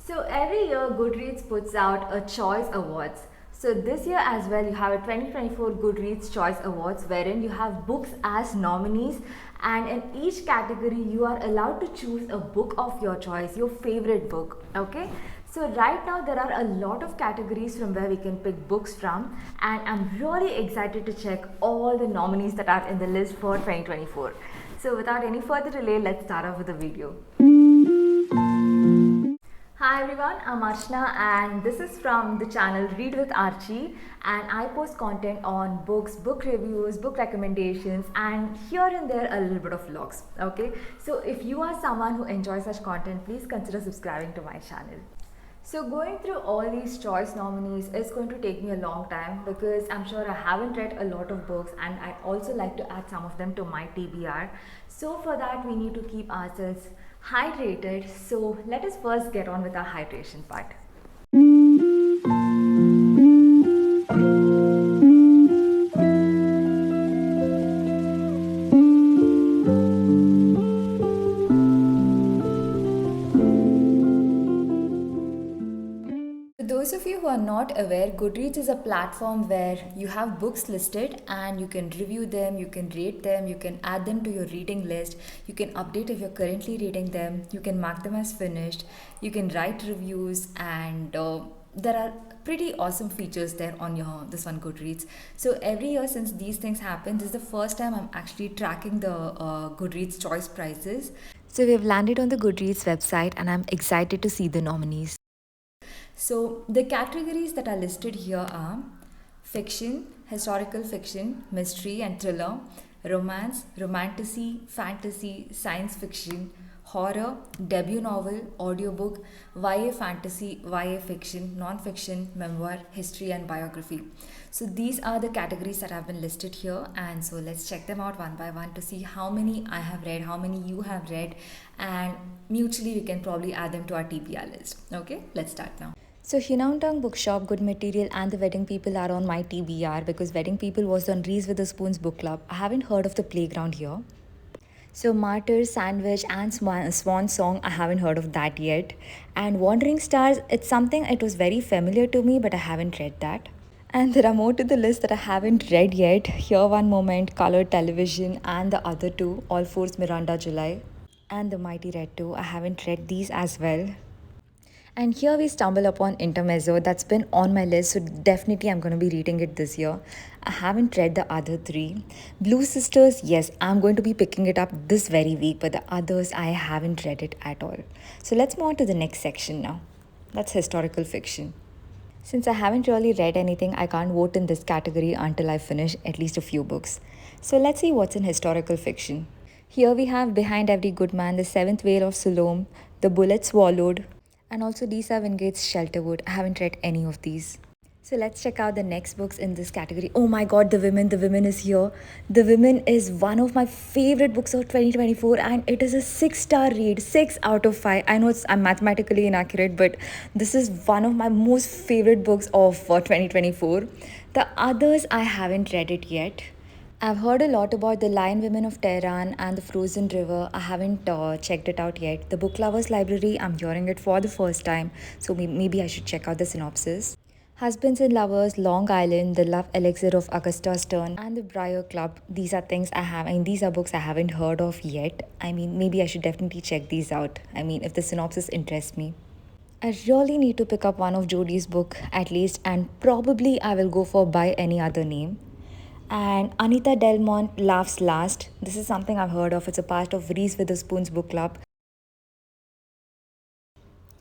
So every year Goodreads puts out a Choice Awards. So this year as well you have a 2024 Goodreads Choice Awards wherein you have books as nominees, and in each category you are allowed to choose a book of your choice, your favorite book. Okay? So right now there are a lot of categories from where we can pick books from, and I'm really excited to check all the nominees that are in the list for 2024. So without any further delay, let's start off with the video. Hi everyone, I'm Archana and this is from the channel Read with Archie, and I post content on books, book reviews, book recommendations, and here and there a little bit of vlogs. Okay, so if you are someone who enjoys such content, please consider subscribing to my channel. So going through all these choice nominees is going to take me a long time because I'm sure I haven't read a lot of books, and I also like to add some of them to my TBR. So for that we need to keep ourselves hydrated. So let us first get on with our hydration part. For those of you who are not aware, Goodreads is a platform where you have books listed and you can review them, you can rate them, you can add them to your reading list, you can update if you're currently reading them, you can mark them as finished, you can write reviews, and there are pretty awesome features there on your this one Goodreads. So every year since these things happen, this is the first time I'm actually tracking the Goodreads choice prizes. So we have landed on the Goodreads website and I'm excited to see the nominees. So the categories that are listed here are fiction, historical fiction, mystery and thriller, romance, romantasy, fantasy, science fiction, horror, debut novel, audiobook, YA fantasy, YA fiction, non-fiction, memoir, history and biography. So these are the categories that have been listed here, and so let's check them out one by one to see how many I have read, how many you have read, and mutually we can probably add them to our TBR list. Okay, let's start now. So Hinaungtang Bookshop, Good Material and The Wedding People are on my TBR because Wedding People was on Reese with the Spoons book club. I haven't heard of The Playground here. So Martyrs, Sandwich and Swan Song, I haven't heard of that yet. And Wandering Stars, it's something it was very familiar to me but I haven't read that. And there are more to the list that I haven't read yet. Here One Moment, Colored Television and the other two, All Fours Miranda July and The Mighty Red 2. I haven't read these as well. And here we stumble upon Intermezzo. That's been on my list, so definitely I'm going to be reading it this year. I haven't read the other three. Blue Sisters, yes, I'm going to be picking it up this very week, but the others I haven't read it at all. So let's move on to the next section now. That's historical fiction. Since I haven't really read anything, I can't vote in this category until I finish at least a few books. So let's see what's in historical fiction. Here we have Behind Every Good Man, The Seventh Veil of Siloam, The Bullet Swallowed, and also Lisa Wingate's Shelterwood. I haven't read any of these. So let's check out the next books in this category. Oh my god, The Women is here. The Women is one of my favorite books of 2024 and it is a 6-star read, 6 out of 5. I know I'm mathematically inaccurate, but this is one of my most favorite books of 2024. The others, I haven't read it yet. I've heard a lot about the Lion Women of Tehran and the Frozen River. I haven't checked it out yet. The Book Lovers Library, I'm hearing it for the first time, so maybe I should check out the synopsis. Husbands and Lovers, Long Island, The Love Elixir of Augusta Stern, and The Briar Club. These are things these are books I haven't heard of yet. I mean, maybe I should definitely check these out. I mean, if the synopsis interests me. I really need to pick up one of Jodie's book at least, and probably I will go for By Any Other Name. And Anita Delmont Laughs Last. This is something I've heard of. It's a part of Reese Witherspoon's book club.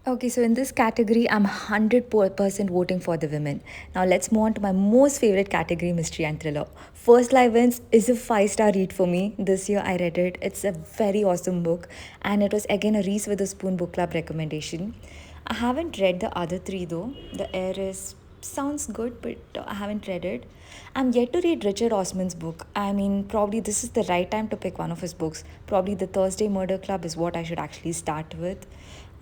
Okay, so in this category, I'm 100% voting for The Women. Now let's move on to my most favorite category, mystery and thriller. First Live Wins is a 5-star read for me. This year I read it. It's a very awesome book, and it was again a Reese Witherspoon book club recommendation. I haven't read the other three though. The Heiress sounds good, but I haven't read it. I'm yet to read Richard Osman's book. I mean, probably this is the right time to pick one of his books. Probably The Thursday Murder Club is what I should actually start with.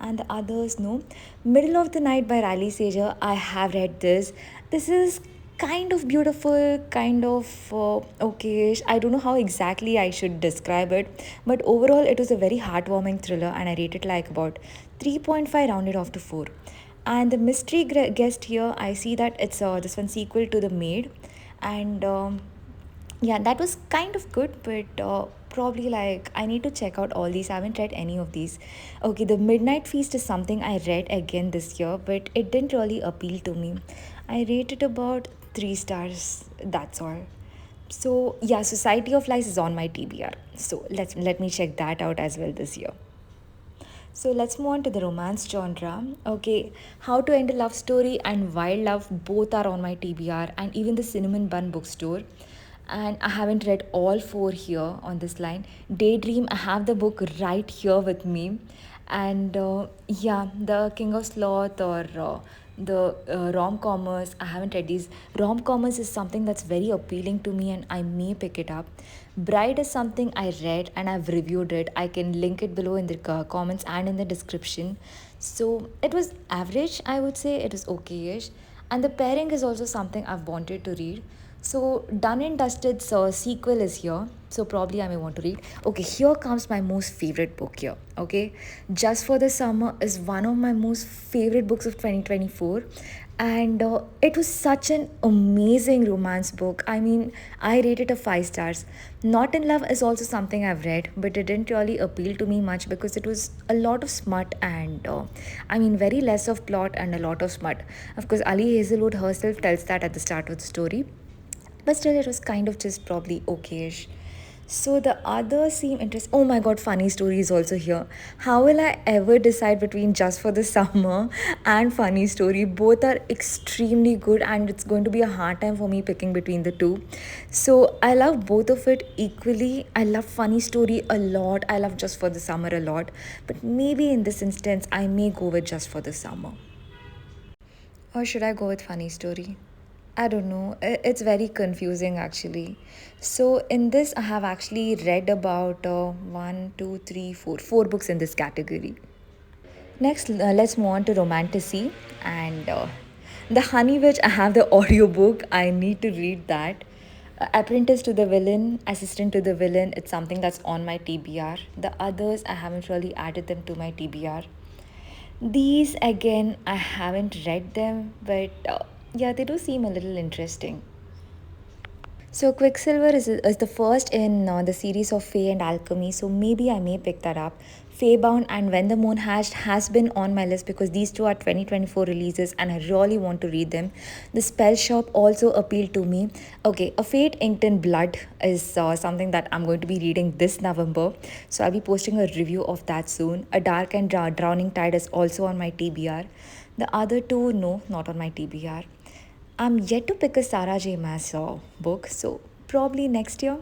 And the others, no. Middle of the Night by Riley Sager, I have read this. This is kind of beautiful, kind of okayish. I don't know how exactly I should describe it, but overall, it was a very heartwarming thriller, and I rate it like about 3.5 rounded off to 4. And the mystery guest here, I see that it's this one sequel to The Maid, and yeah, that was kind of good, but probably like I need to check out all these. I haven't read any of these. Okay, The Midnight Feast is something I read again this year, but it didn't really appeal to me. I rated about 3 stars. That's all. So yeah, Society of Lies is on my TBR. So let me check that out as well this year. So let's move on to the romance genre. Okay, How to End a Love Story and Wild Love both are on my TBR, and even the Cinnamon Bun Bookstore. And I haven't read all four here on this line. Daydream, I have the book right here with me. And yeah, The King of Sloth or the rom-comers, I haven't read these. Rom-comers is something that's very appealing to me and I may pick it up. Bride is something I read and I've reviewed it. I can link it below in the comments and in the description. So it was average, I would say. It is okay-ish. And The Pairing is also something I've wanted to read. So Done and Dusted's sequel is here. So probably I may want to read. Okay, here comes my most favorite book here. Okay, Just for the Summer is one of my most favorite books of 2024. And it was such an amazing romance book. I mean, I rated it a 5 stars. Not in Love is also something I've read, but it didn't really appeal to me much because it was a lot of smut and I mean, very less of plot and a lot of smut. Of course, Ali Hazelwood herself tells that at the start of the story, but still it was kind of just probably okayish. So the others seem interesting. Oh my god, Funny Story is also here. How will I ever decide between Just for the Summer and Funny Story? Both are extremely good, and it's going to be a hard time for me picking between the two. So I love both of it equally. I love Funny Story a lot. I love Just for the Summer a lot. But maybe in this instance, I may go with Just for the Summer. Or should I go with Funny Story? I don't know. It's very confusing actually. So in this, I have actually read about one, two, three, four books in this category. Next, let's move on to romantasy and the Honey Witch. I have the audiobook. I need to read that. Apprentice to the Villain, Assistant to the Villain. It's something that's on my TBR. The others, I haven't really added them to my TBR. These again, I haven't read them, but yeah, they do seem a little interesting. So Quicksilver is the first in the series of Fae and Alchemy, so maybe I may pick that up. Faebound and When the Moon Hatched has been on my list because these two are 2024 releases and I really want to read them. The Spell Shop also appealed to me. Okay, A Fate Inked in Blood is something that I'm going to be reading this November, so I'll be posting a review of that soon. A Dark and Drowning Tide is also on my TBR. The other two, no, not on my TBR. I'm yet to pick a Sarah J. Maas book, so probably next year.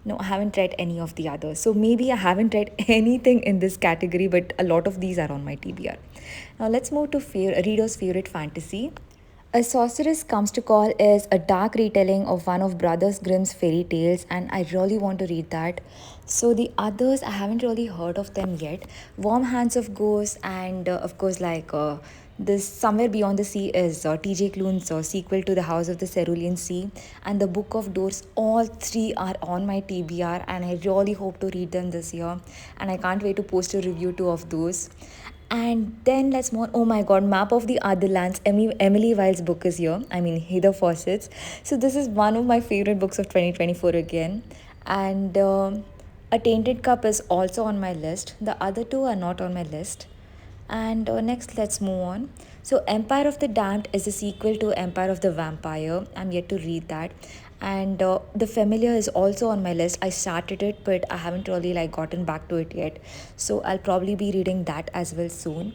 No, I haven't read any of the others. So maybe I haven't read anything in this category, but a lot of these are on my TBR. Now let's move to reader's favorite fantasy. A Sorceress Comes to Call is a dark retelling of one of Brothers Grimm's fairy tales, and I really want to read that. So the others, I haven't really heard of them yet. Warm Hands of Ghosts, and of course, like this Somewhere Beyond the Sea is T.J. Klune's sequel to The House of the Cerulean Sea, and The Book of Doors. All three are on my TBR, and I really hope to read them this year. And I can't wait to post a review too of those. And then let's move on. Oh my god, Map of the Other Lands. Emily Wilde's book is here. I mean, Heather Fawcett's. So, this is one of my favorite books of 2024 again. And A Tainted Cup is also on my list. The other two are not on my list. And next, let's move on. So, Empire of the Damned is a sequel to Empire of the Vampire. I'm yet to read that. And The Familiar is also on my list. I started it, but I haven't really like gotten back to it yet. So I'll probably be reading that as well soon.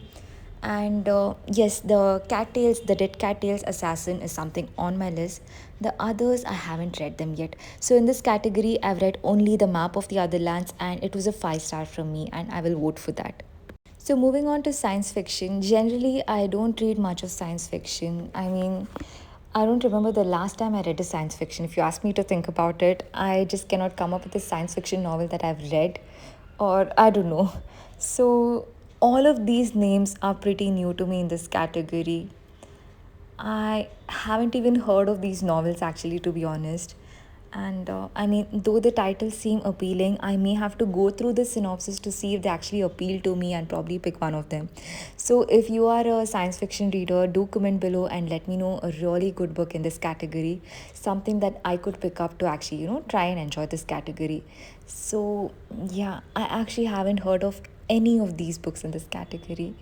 And yes, the Dead Cattails Assassin is something on my list. The others, I haven't read them yet. So in this category, I've read only The Map of the Other Lands, and it was a 5 star from me, and I will vote for that. So moving on to science fiction, generally I don't read much of science fiction. I mean, I don't remember the last time I read a science fiction. If you ask me to think about it, I just cannot come up with a science fiction novel that I've read, or I don't know. So all of these names are pretty new to me in this category. I haven't even heard of these novels actually, to be honest. And I mean, though the titles seem appealing, I may have to go through the synopsis to see if they actually appeal to me and probably pick one of them. So, if you are a science fiction reader, do comment below and let me know a really good book in this category, something that I could pick up to actually, try and enjoy this category. So, yeah, I actually haven't heard of any of these books in this category.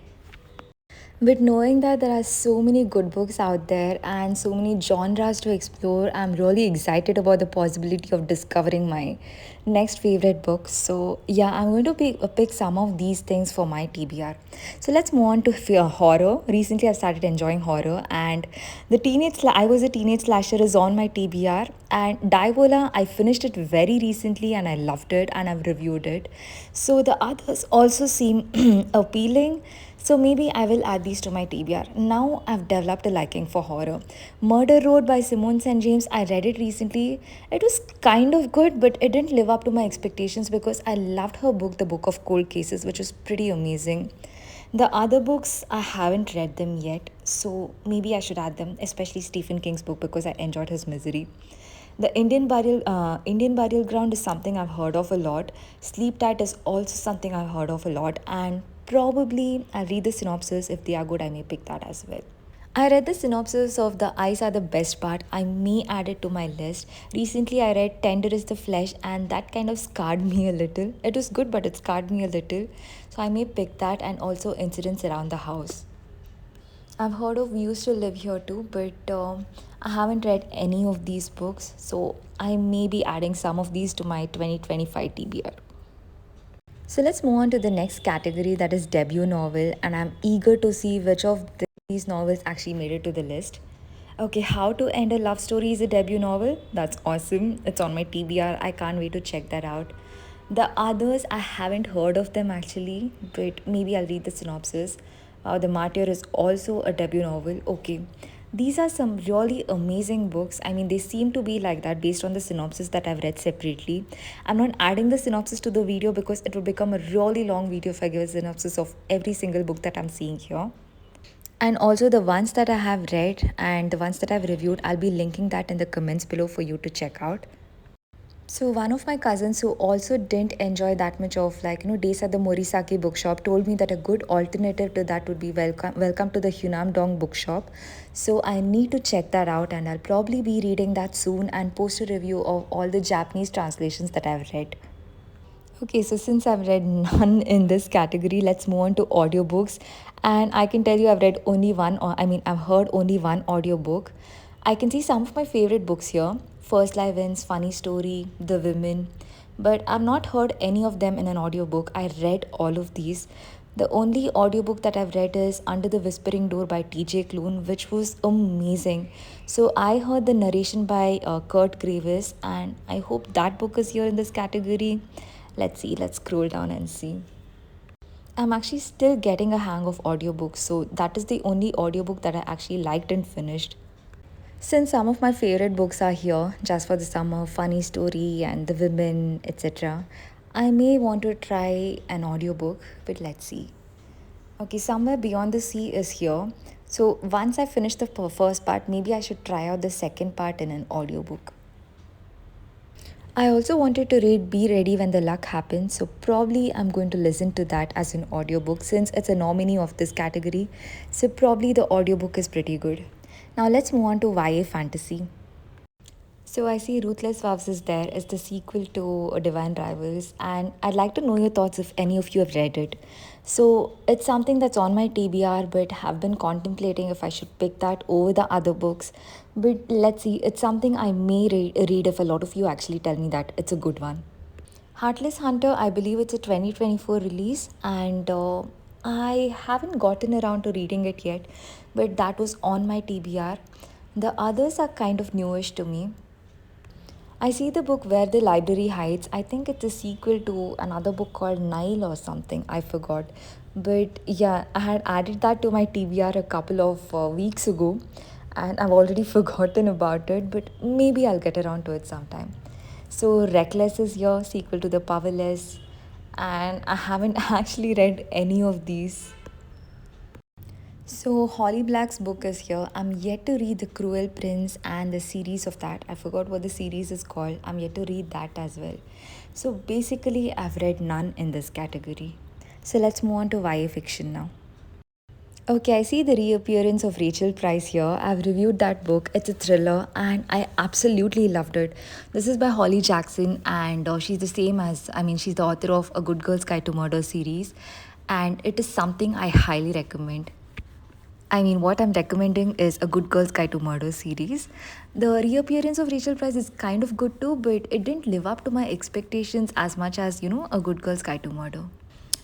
But knowing that there are so many good books out there and so many genres to explore, I'm really excited about the possibility of discovering my next favorite book. So, yeah, I'm going to pick some of these things for my TBR. So, let's move on to horror. Recently, I've started enjoying horror, and I was a teenage slasher is on my TBR. And Diavola, I finished it very recently and I loved it and I've reviewed it. So, the others also seem appealing, so maybe I will add these to my TBR. Now I've developed a liking for horror. Murder Road by Simone St. James, I read it recently. It was kind of good, but it didn't live up to my expectations because I loved her book, The Book of Cold Cases, which was pretty amazing. The other books, I haven't read them yet, so maybe I should add them, especially Stephen King's book because I enjoyed his misery. The Indian Burial Ground is something I've heard of a lot. Sleep Tight is also something I've heard of a lot, and probably I'll read the synopsis. If they are good, I may pick that as well. I read the synopsis of The Eyes Are the Best Part. I may add it to my list. Recently, I read Tender is the Flesh, and that kind of scarred me a little. It was good, but it scarred me a little. So I may pick that, and also Incidents Around the House. I've heard of We Used to Live Here too, but I haven't read any of these books, so I may be adding some of these to my 2025 TBR. So let's move on to the next category, that is debut novel, and I'm eager to see which of these novels actually made it to the list. Okay, How to End a Love Story is a debut novel. That's awesome. It's on my TBR. I can't wait to check that out. The others, I haven't heard of them actually, but maybe I'll read the synopsis. The Martyr is also a debut novel. Okay. These are some really amazing books. I mean, they seem to be like that based on the synopsis that I've read separately. I'm not adding the synopsis to the video because it would become a really long video if I give a synopsis of every single book that I'm seeing here. And also the ones that I have read and the ones that I've reviewed, I'll be linking that in the comments below for you to check out. So one of my cousins who also didn't enjoy that much of days at the Morisaki bookshop told me that a good alternative to that would be Welcome to the Hunam Dong bookshop. So I need to check that out and I'll probably be reading that soon and post a review of all the Japanese translations that I've read. Okay, so since I've read none in this category, let's move on to audiobooks. And I can tell you I've read only one, or I mean, I've heard only one audiobook. I can see some of my favorite books here: First Live Ends, Funny Story, The Women. But I've not heard any of them in an audiobook. I read all of these. The only audiobook that I've read is Under the Whispering Door by TJ Klune, which was amazing. So I heard the narration by Kurt Gravis, and I hope that book is here in this category. Let's see, let's scroll down and see. I'm actually still getting a hang of audiobooks, so that is the only audiobook that I actually liked and finished. Since some of my favorite books are here, Just for the Summer, Funny Story, and The Women, etc., I may want to try an audiobook, but let's see. Okay, Somewhere Beyond the Sea is here. So once I finish the first part, maybe I should try out the second part in an audiobook. I also wanted to read Be Ready When the Luck Happens, so probably I'm going to listen to that as an audiobook since it's a nominee of this category. So probably the audiobook is pretty good. Now let's move on to YA fantasy. So I see Ruthless Vows is there as the sequel to Divine Rivals, and I'd like to know your thoughts if any of you have read it. So it's something that's on my TBR, but have been contemplating if I should pick that over the other books. But let's see, it's something I may read if a lot of you actually tell me that it's a good one. Heartless Hunter, I believe it's a 2024 release, and I haven't gotten around to reading it yet, but that was on my TBR. The others are kind of newish to me. I see the book Where the Library Hides. I think it's a sequel to another book called Nile or something. I forgot. But yeah, I had added that to my TBR a couple of weeks ago and I've already forgotten about it, but maybe I'll get around to it sometime. So, Reckless is your sequel to The Powerless, and I haven't actually read any of these. So, Holly Black's book is here. I'm yet to read The Cruel Prince and the series of that. I forgot what the series is called. I'm yet to read that as well. So, basically, I've read none in this category. So, let's move on to YA fiction now. Okay, I see the reappearance of Rachel Price here. I've reviewed that book. It's a thriller and I absolutely loved it. This is by Holly Jackson and she's the same as, she's the author of A Good Girl's Guide to Murder series and it is something I highly recommend. What I'm recommending is A Good Girl's Guide to Murder series. The reappearance of Rachel Price is kind of good too, but it didn't live up to my expectations as much as, A Good Girl's Guide to Murder.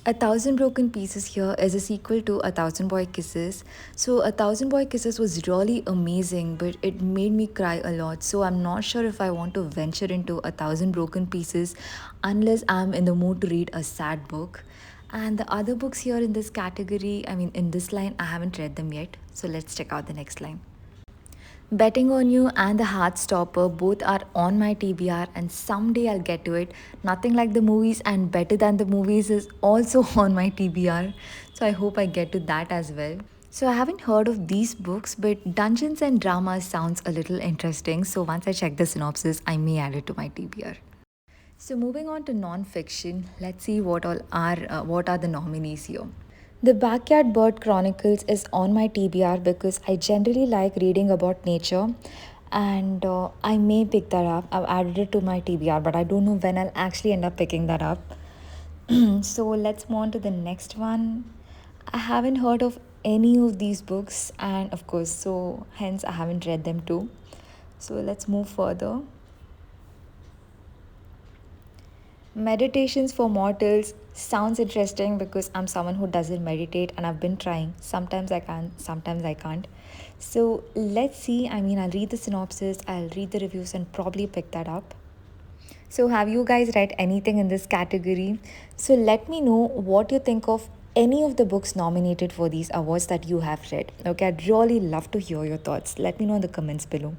A Thousand Broken Pieces here is a sequel to A Thousand Boy Kisses. So, A Thousand Boy Kisses was really amazing, but it made me cry a lot. So, I'm not sure if I want to venture into A Thousand Broken Pieces unless I'm in the mood to read a sad book. And the other books here in this category, in this line, I haven't read them yet. So, let's check out the next line. Betting on You and The Heartstopper both are on my TBR, and someday I'll get to it. Nothing Like the Movies and Better Than the Movies is also on my TBR. So I hope I get to that as well. So I haven't heard of these books, but Dungeons and Dramas sounds a little interesting. So once I check the synopsis, I may add it to my TBR. So moving on to non-fiction, let's see what are the nominees here. The Backyard Bird Chronicles is on my TBR because I generally like reading about nature and I may pick that up. I've added it to my TBR, but I don't know when I'll actually end up picking that up. So let's move on to the next one. I haven't heard of any of these books, and of course, so hence I haven't read them too. So let's move further. Meditations for Mortals sounds interesting because I'm someone who doesn't meditate and I've been trying. Sometimes I can, sometimes I can't. So let's see. I'll read the synopsis, I'll read the reviews, and probably pick that up. So, have you guys read anything in this category? So, let me know what you think of any of the books nominated for these awards that you have read. Okay, I'd really love to hear your thoughts. Let me know in the comments below.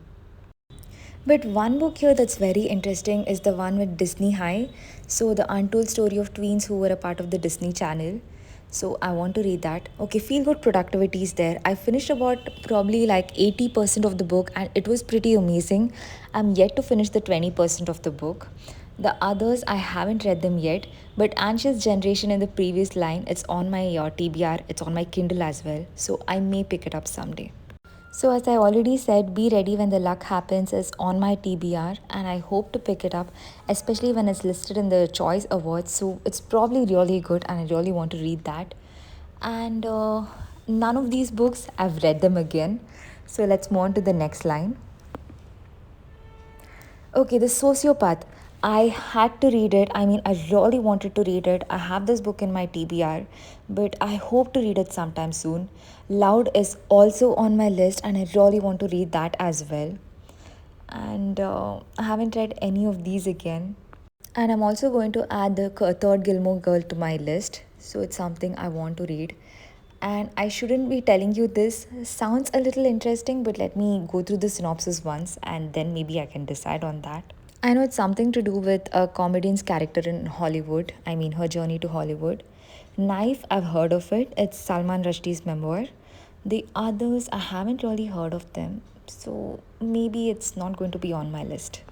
But one book here that's very interesting is the one with Disney High. So, the untold story of tweens who were a part of the Disney Channel. So, I want to read that. Okay, feel good productivity is there. I finished about probably like 80% of the book and it was pretty amazing. I'm yet to finish the 20% of the book. The others, I haven't read them yet, but Anxious Generation in the previous line, it's on my TBR, it's on my Kindle as well. So, I may pick it up someday. So, as I already said, Be Ready When the Luck Happens is on my TBR and I hope to pick it up, especially when it's listed in the Choice Awards. So, it's probably really good and I really want to read that. And none of these books, I've read them again. So, let's move on to the next line. Okay, The Sociopath. I had to read it. I really wanted to read it. I have this book in my TBR, but I hope to read it sometime soon. Loud is also on my list, and I really want to read that as well. And I haven't read any of these again. And I'm also going to add the third Gilmore Girl to my list. So it's something I want to read. And I shouldn't be telling you this. Sounds a little interesting, but let me go through the synopsis once and then maybe I can decide on that. I know it's something to do with a comedian's character in Hollywood. Her journey to Hollywood. Knife, I've heard of it. It's Salman Rushdie's memoir. The others, I haven't really heard of them. So maybe it's not going to be on my list.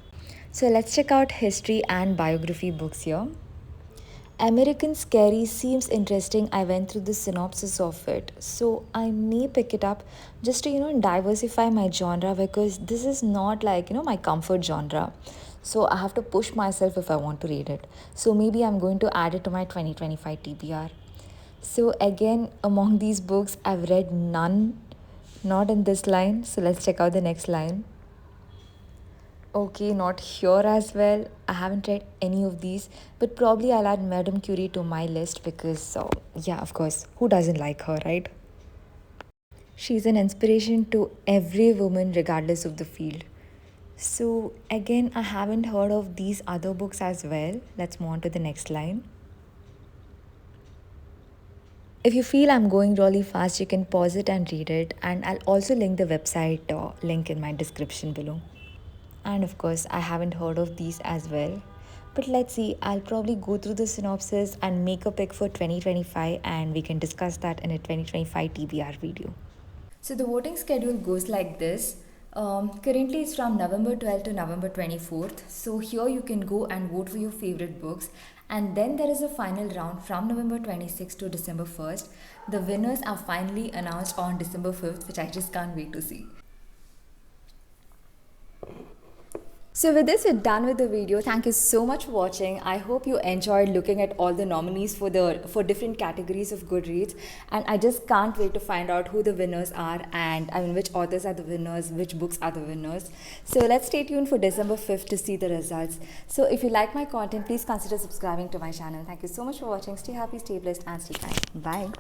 So let's check out history and biography books here. American Scary seems interesting. I went through the synopsis of it. So I may pick it up just to, diversify my genre because this is not like, my comfort genre. So I have to push myself if I want to read it. So maybe I'm going to add it to my 2025 TBR. So again, among these books, I've read none, not in this line. So let's check out the next line. Okay, not here as well. I haven't read any of these, but probably I'll add Madame Curie to my list because, yeah, of course, who doesn't like her, right? She's an inspiration to every woman, regardless of the field. So, again, I haven't heard of these other books as well. Let's move on to the next line. If you feel I'm going really fast, you can pause it and read it, and I'll also link the website link in my description below. And of course, I haven't heard of these as well. But let's see, I'll probably go through the synopsis and make a pick for 2025, and we can discuss that in a 2025 TBR video. So the voting schedule goes like this. Currently it's from November 12th to November 24th. So here you can go and vote for your favorite books. And then there is a final round from November 26th to December 1st. The winners are finally announced on December 5th, which I just can't wait to see. So with this, we're done with the video. Thank you so much for watching. I hope you enjoyed looking at all the nominees for different categories of Goodreads. And I just can't wait to find out who the winners are, and I mean which authors are the winners, which books are the winners. So let's stay tuned for December 5th to see the results. So if you like my content, please consider subscribing to my channel. Thank you so much for watching. Stay happy, stay blessed, and stay kind. Bye.